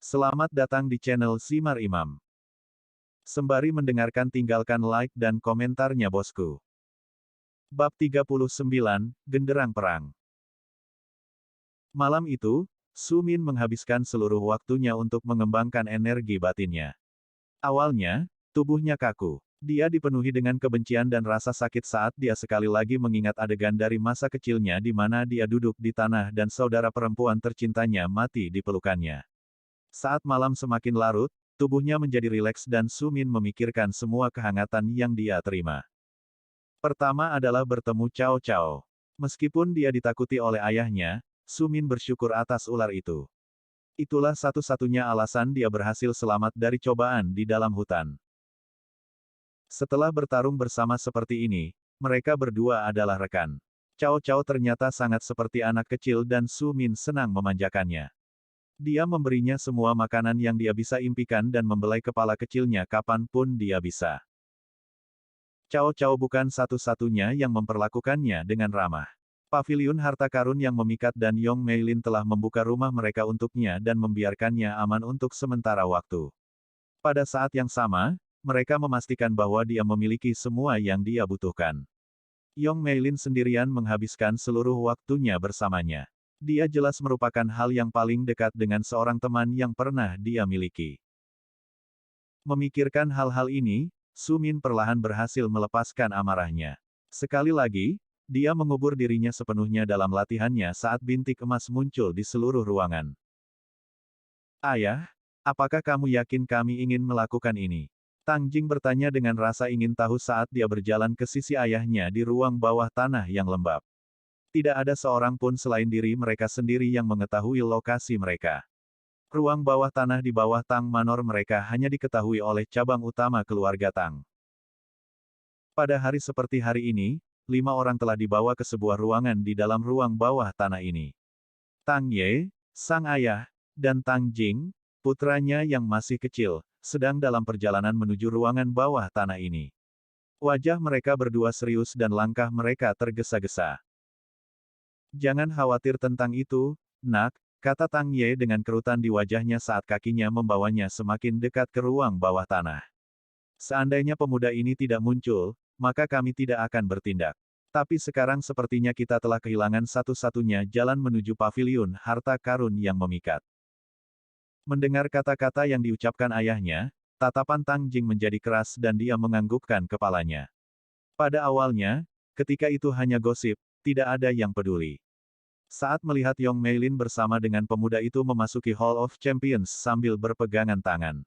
Selamat datang di channel Simar Imam. Sembari mendengarkan tinggalkan like dan komentarnya bosku. Bab 39, Genderang Perang. Malam itu, Su Min menghabiskan seluruh waktunya untuk mengembangkan energi batinnya. Awalnya, tubuhnya kaku. Dia dipenuhi dengan kebencian dan rasa sakit saat dia sekali lagi mengingat adegan dari masa kecilnya di mana dia duduk di tanah dan saudara perempuan tercintanya mati di pelukannya. Saat malam semakin larut, tubuhnya menjadi rileks dan Su Min memikirkan semua kehangatan yang dia terima. Pertama adalah bertemu Cao Cao. Meskipun dia ditakuti oleh ayahnya, Su Min bersyukur atas ular itu. Itulah satu-satunya alasan dia berhasil selamat dari cobaan di dalam hutan. Setelah bertarung bersama seperti ini, mereka berdua adalah rekan. Cao Cao ternyata sangat seperti anak kecil dan Su Min senang memanjakannya. Dia memberinya semua makanan yang dia bisa impikan dan membelai kepala kecilnya kapanpun dia bisa. Cao Cao bukan satu-satunya yang memperlakukannya dengan ramah. Paviliun harta karun yang memikat dan Yong Meilin telah membuka rumah mereka untuknya dan membiarkannya aman untuk sementara waktu. Pada saat yang sama, mereka memastikan bahwa dia memiliki semua yang dia butuhkan. Yong Meilin sendirian menghabiskan seluruh waktunya bersamanya. Dia jelas merupakan hal yang paling dekat dengan seorang teman yang pernah dia miliki. Memikirkan hal-hal ini, Su Min perlahan berhasil melepaskan amarahnya. Sekali lagi, dia mengubur dirinya sepenuhnya dalam latihannya saat bintik emas muncul di seluruh ruangan. Ayah, apakah kamu yakin kami ingin melakukan ini? Tang Jing bertanya dengan rasa ingin tahu saat dia berjalan ke sisi ayahnya di ruang bawah tanah yang lembab. Tidak ada seorang pun selain diri mereka sendiri yang mengetahui lokasi mereka. Ruang bawah tanah di bawah Tang Manor mereka hanya diketahui oleh cabang utama keluarga Tang. Pada hari seperti hari ini, 5 orang telah dibawa ke sebuah ruangan di dalam ruang bawah tanah ini. Tang Ye, sang ayah, dan Tang Jing, putranya yang masih kecil, sedang dalam perjalanan menuju ruangan bawah tanah ini. Wajah mereka berdua serius dan langkah mereka tergesa-gesa. Jangan khawatir tentang itu, nak, kata Tang Ye dengan kerutan di wajahnya saat kakinya membawanya semakin dekat ke ruang bawah tanah. Seandainya pemuda ini tidak muncul, maka kami tidak akan bertindak. Tapi sekarang sepertinya kita telah kehilangan satu-satunya jalan menuju paviliun harta karun yang memikat. Mendengar kata-kata yang diucapkan ayahnya, tatapan Tang Jing menjadi keras dan dia menganggukkan kepalanya. Pada awalnya, ketika itu hanya gosip, tidak ada yang peduli. Saat melihat Yong Meilin bersama dengan pemuda itu memasuki Hall of Champions sambil berpegangan tangan.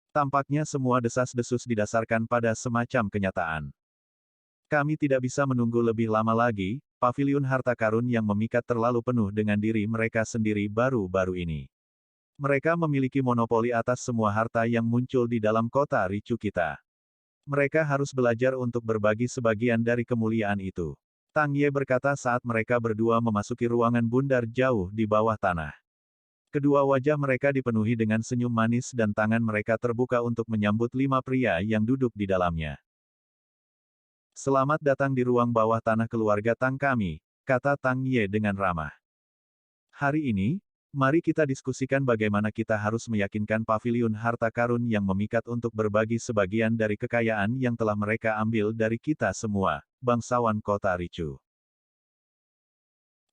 Tampaknya semua desas-desus didasarkan pada semacam kenyataan. Kami tidak bisa menunggu lebih lama lagi, paviliun harta karun yang memikat terlalu penuh dengan diri mereka sendiri baru-baru ini. Mereka memiliki monopoli atas semua harta yang muncul di dalam kota ricu kita. Mereka harus belajar untuk berbagi sebagian dari kemuliaan itu. Tang Ye berkata saat mereka berdua memasuki ruangan bundar jauh di bawah tanah. Kedua wajah mereka dipenuhi dengan senyum manis dan tangan mereka terbuka untuk menyambut 5 pria yang duduk di dalamnya. Selamat datang di ruang bawah tanah keluarga Tang kami, kata Tang Ye dengan ramah. Hari ini, mari kita diskusikan bagaimana kita harus meyakinkan paviliun harta karun yang memikat untuk berbagi sebagian dari kekayaan yang telah mereka ambil dari kita semua, bangsawan kota ricu.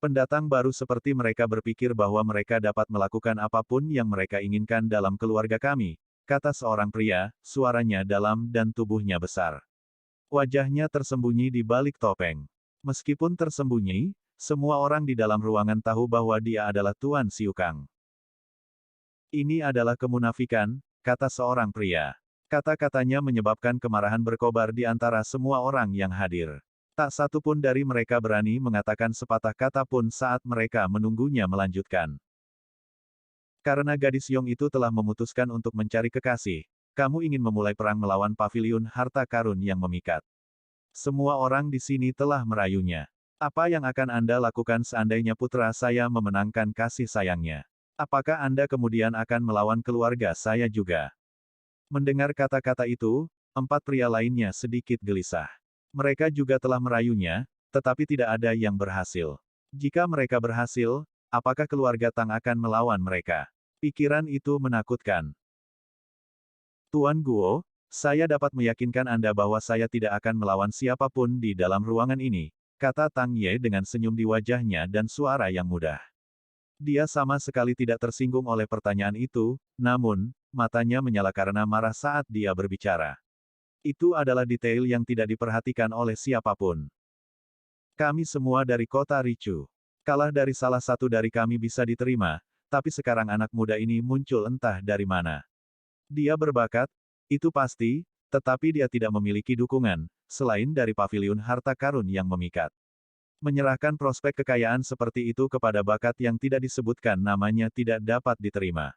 Pendatang baru seperti mereka berpikir bahwa mereka dapat melakukan apapun yang mereka inginkan dalam keluarga kami, kata seorang pria, suaranya dalam dan tubuhnya besar. Wajahnya tersembunyi di balik topeng. Meskipun tersembunyi, semua orang di dalam ruangan tahu bahwa dia adalah Tuan Siu Kang. Ini adalah kemunafikan, kata seorang pria. Kata-katanya menyebabkan kemarahan berkobar di antara semua orang yang hadir. Tak satu pun dari mereka berani mengatakan sepatah kata pun saat mereka menunggunya melanjutkan. Karena gadis Yong itu telah memutuskan untuk mencari kekasih, kamu ingin memulai perang melawan paviliun harta karun yang memikat. Semua orang di sini telah merayunya. Apa yang akan Anda lakukan seandainya putra saya memenangkan kasih sayangnya? Apakah Anda kemudian akan melawan keluarga saya juga? Mendengar kata-kata itu, 4 pria lainnya sedikit gelisah. Mereka juga telah merayunya, tetapi tidak ada yang berhasil. Jika mereka berhasil, apakah keluarga Tang akan melawan mereka? Pikiran itu menakutkan. Tuan Guo, saya dapat meyakinkan Anda bahwa saya tidak akan melawan siapapun di dalam ruangan ini, kata Tang Ye dengan senyum di wajahnya dan suara yang mudah. Dia sama sekali tidak tersinggung oleh pertanyaan itu, namun, matanya menyala karena marah saat dia berbicara. Itu adalah detail yang tidak diperhatikan oleh siapapun. Kami semua dari kota Ricu. Kalah dari salah satu dari kami bisa diterima, tapi sekarang anak muda ini muncul entah dari mana. Dia berbakat, itu pasti, tetapi dia tidak memiliki dukungan, selain dari paviliun harta karun yang memikat. Menyerahkan prospek kekayaan seperti itu kepada bakat yang tidak disebutkan namanya tidak dapat diterima.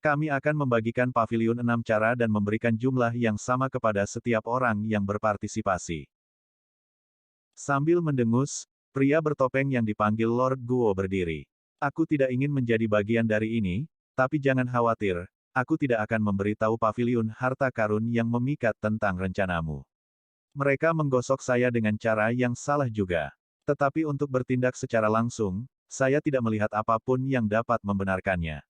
Kami akan membagikan paviliun 6 cara dan memberikan jumlah yang sama kepada setiap orang yang berpartisipasi. Sambil mendengus, pria bertopeng yang dipanggil Lord Guo berdiri. Aku tidak ingin menjadi bagian dari ini, tapi jangan khawatir, aku tidak akan memberitahu paviliun harta karun yang memikat tentang rencanamu. Mereka menggosok saya dengan cara yang salah juga. Tetapi untuk bertindak secara langsung, saya tidak melihat apapun yang dapat membenarkannya.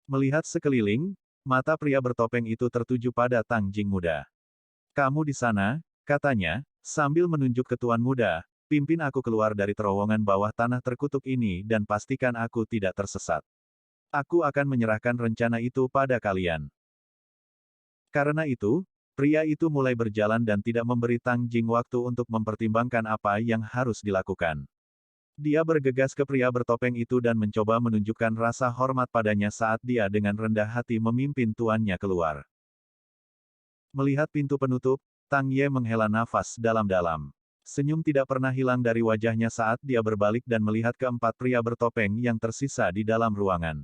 Melihat sekeliling, mata pria bertopeng itu tertuju pada Tang Jing muda. Kamu di sana, katanya, sambil menunjuk ke tuan muda, pimpin aku keluar dari terowongan bawah tanah terkutuk ini dan pastikan aku tidak tersesat. Aku akan menyerahkan rencana itu pada kalian. Karena itu, pria itu mulai berjalan dan tidak memberi Tang Jing waktu untuk mempertimbangkan apa yang harus dilakukan. Dia bergegas ke pria bertopeng itu dan mencoba menunjukkan rasa hormat padanya saat dia dengan rendah hati memimpin tuannya keluar. Melihat pintu penutup, Tang Ye menghela nafas dalam-dalam. Senyum tidak pernah hilang dari wajahnya saat dia berbalik dan melihat keempat pria bertopeng yang tersisa di dalam ruangan.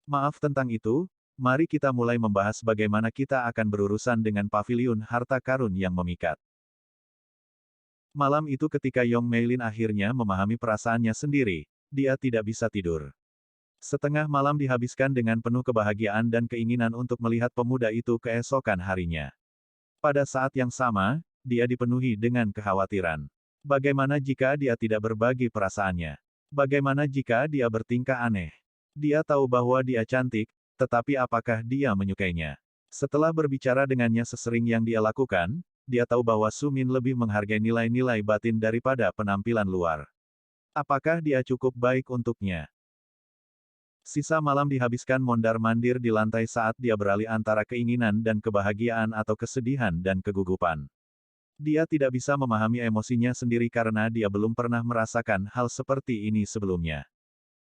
Maaf tentang itu, mari kita mulai membahas bagaimana kita akan berurusan dengan paviliun harta karun yang memikat. Malam itu ketika Yong Meilin akhirnya memahami perasaannya sendiri, dia tidak bisa tidur. Setengah malam dihabiskan dengan penuh kebahagiaan dan keinginan untuk melihat pemuda itu keesokan harinya. Pada saat yang sama, dia dipenuhi dengan kekhawatiran. Bagaimana jika dia tidak berbagi perasaannya? Bagaimana jika dia bertingkah aneh? Dia tahu bahwa dia cantik, tetapi apakah dia menyukainya? Setelah berbicara dengannya sesering yang dia lakukan, dia tahu bahwa Su Min lebih menghargai nilai-nilai batin daripada penampilan luar. Apakah dia cukup baik untuknya? Sisa malam dihabiskan mondar-mandir di lantai saat dia beralih antara keinginan dan kebahagiaan atau kesedihan dan kegugupan. Dia tidak bisa memahami emosinya sendiri karena dia belum pernah merasakan hal seperti ini sebelumnya.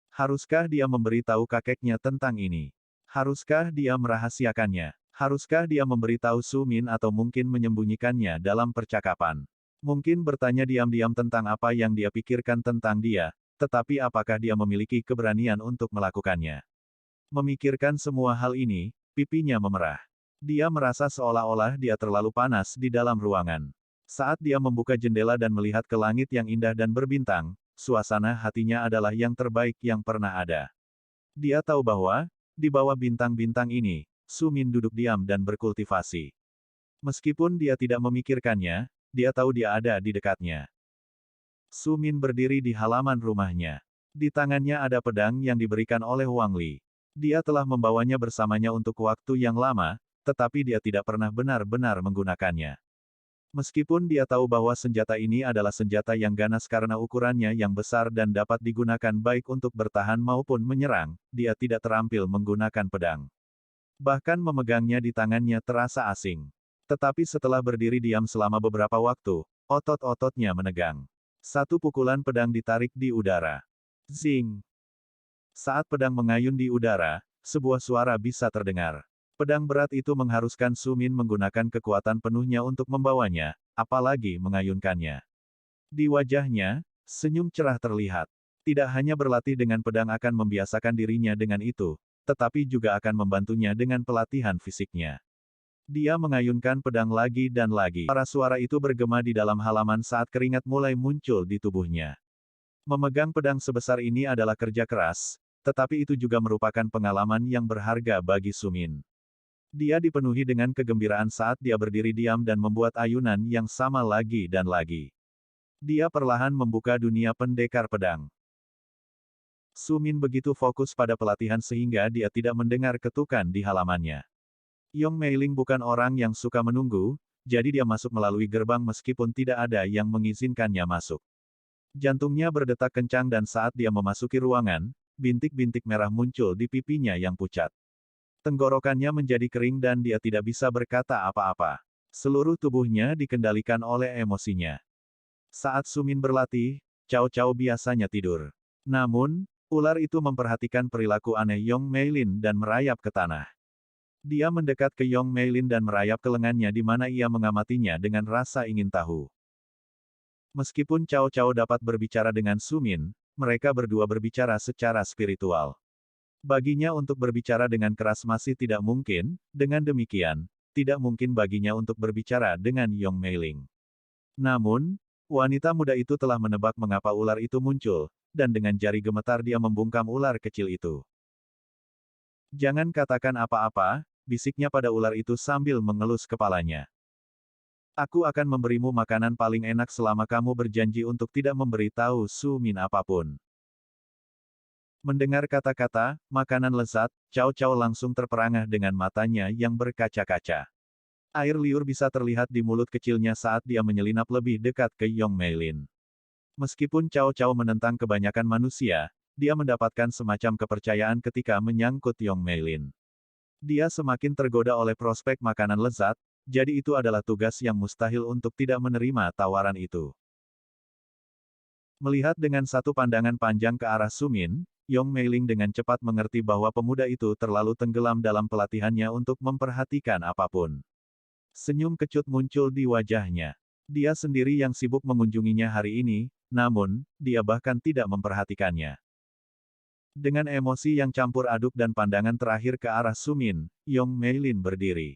Haruskah dia memberitahu kakeknya tentang ini? Haruskah dia merahasiakannya? Haruskah dia memberitahu Su Min atau mungkin menyembunyikannya dalam percakapan? Mungkin bertanya diam-diam tentang apa yang dia pikirkan tentang dia, tetapi apakah dia memiliki keberanian untuk melakukannya? Memikirkan semua hal ini, pipinya memerah. Dia merasa seolah-olah dia terlalu panas di dalam ruangan. Saat dia membuka jendela dan melihat ke langit yang indah dan berbintang, suasana hatinya adalah yang terbaik yang pernah ada. Dia tahu bahwa, di bawah bintang-bintang ini, Su Min duduk diam dan berkultivasi. Meskipun dia tidak memikirkannya, dia tahu dia ada di dekatnya. Su Min berdiri di halaman rumahnya. Di tangannya ada pedang yang diberikan oleh Wang Li. Dia telah membawanya bersamanya untuk waktu yang lama, tetapi dia tidak pernah benar-benar menggunakannya. Meskipun dia tahu bahwa senjata ini adalah senjata yang ganas karena ukurannya yang besar dan dapat digunakan baik untuk bertahan maupun menyerang, dia tidak terampil menggunakan pedang. Bahkan memegangnya di tangannya terasa asing. Tetapi setelah berdiri diam selama beberapa waktu, otot-ototnya menegang. Satu pukulan pedang ditarik di udara. Zing! Saat pedang mengayun di udara, sebuah suara bisa terdengar. Pedang berat itu mengharuskan Su Min menggunakan kekuatan penuhnya untuk membawanya, apalagi mengayunkannya. Di wajahnya, senyum cerah terlihat. Tidak hanya berlatih dengan pedang akan membiasakan dirinya dengan itu, tetapi juga akan membantunya dengan pelatihan fisiknya. Dia mengayunkan pedang lagi dan lagi. Suara itu bergema di dalam halaman saat keringat mulai muncul di tubuhnya. Memegang pedang sebesar ini adalah kerja keras, tetapi itu juga merupakan pengalaman yang berharga bagi Su Min. Dia dipenuhi dengan kegembiraan saat dia berdiri diam dan membuat ayunan yang sama lagi dan lagi. Dia perlahan membuka dunia pendekar pedang. Su Min begitu fokus pada pelatihan sehingga dia tidak mendengar ketukan di halamannya. Yong Meiling bukan orang yang suka menunggu, jadi dia masuk melalui gerbang meskipun tidak ada yang mengizinkannya masuk. Jantungnya berdetak kencang dan saat dia memasuki ruangan, bintik-bintik merah muncul di pipinya yang pucat. Tenggorokannya menjadi kering dan dia tidak bisa berkata apa-apa. Seluruh tubuhnya dikendalikan oleh emosinya. Saat Su Min berlatih, Cao Cao biasanya tidur. Namun, ular itu memperhatikan perilaku aneh Yong Meilin dan merayap ke tanah. Dia mendekat ke Yong Meilin dan merayap ke lengannya di mana ia mengamatinya dengan rasa ingin tahu. Meskipun Cao Cao dapat berbicara dengan Su Min, mereka berdua berbicara secara spiritual. Baginya untuk berbicara dengan keras masih tidak mungkin, dengan demikian, tidak mungkin baginya untuk berbicara dengan Yong Meiling. Namun, wanita muda itu telah menebak mengapa ular itu muncul, dan dengan jari gemetar dia membungkam ular kecil itu. Jangan katakan apa-apa, bisiknya pada ular itu sambil mengelus kepalanya. Aku akan memberimu makanan paling enak selama kamu berjanji untuk tidak memberitahu Su Min apapun. Mendengar kata-kata, makanan lezat, Cao Cao langsung terperangah dengan matanya yang berkaca-kaca. Air liur bisa terlihat di mulut kecilnya saat dia menyelinap lebih dekat ke Yong Meilin. Meskipun Cao Cao menentang kebanyakan manusia, dia mendapatkan semacam kepercayaan ketika menyangkut Yong Meilin. Dia semakin tergoda oleh prospek makanan lezat, jadi itu adalah tugas yang mustahil untuk tidak menerima tawaran itu. Melihat dengan satu pandangan panjang ke arah Su Min, Yong Meiling dengan cepat mengerti bahwa pemuda itu terlalu tenggelam dalam pelatihannya untuk memperhatikan apapun. Senyum kecut muncul di wajahnya. Dia sendiri yang sibuk mengunjunginya hari ini, namun, dia bahkan tidak memperhatikannya. Dengan emosi yang campur aduk dan pandangan terakhir ke arah Su Min, Yong Meilin berdiri.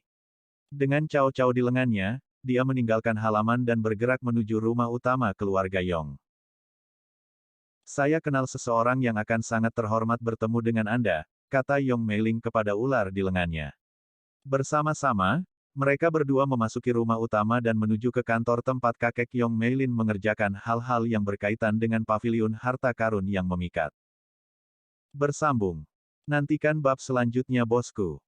Dengan Cao Cao di lengannya, dia meninggalkan halaman dan bergerak menuju rumah utama keluarga Yong. Saya kenal seseorang yang akan sangat terhormat bertemu dengan Anda, kata Yong Meiling kepada ular di lengannya. Bersama-sama, mereka berdua memasuki rumah utama dan menuju ke kantor tempat kakek Yong Meilin mengerjakan hal-hal yang berkaitan dengan paviliun harta karun yang memikat. Bersambung. Nantikan bab selanjutnya bosku.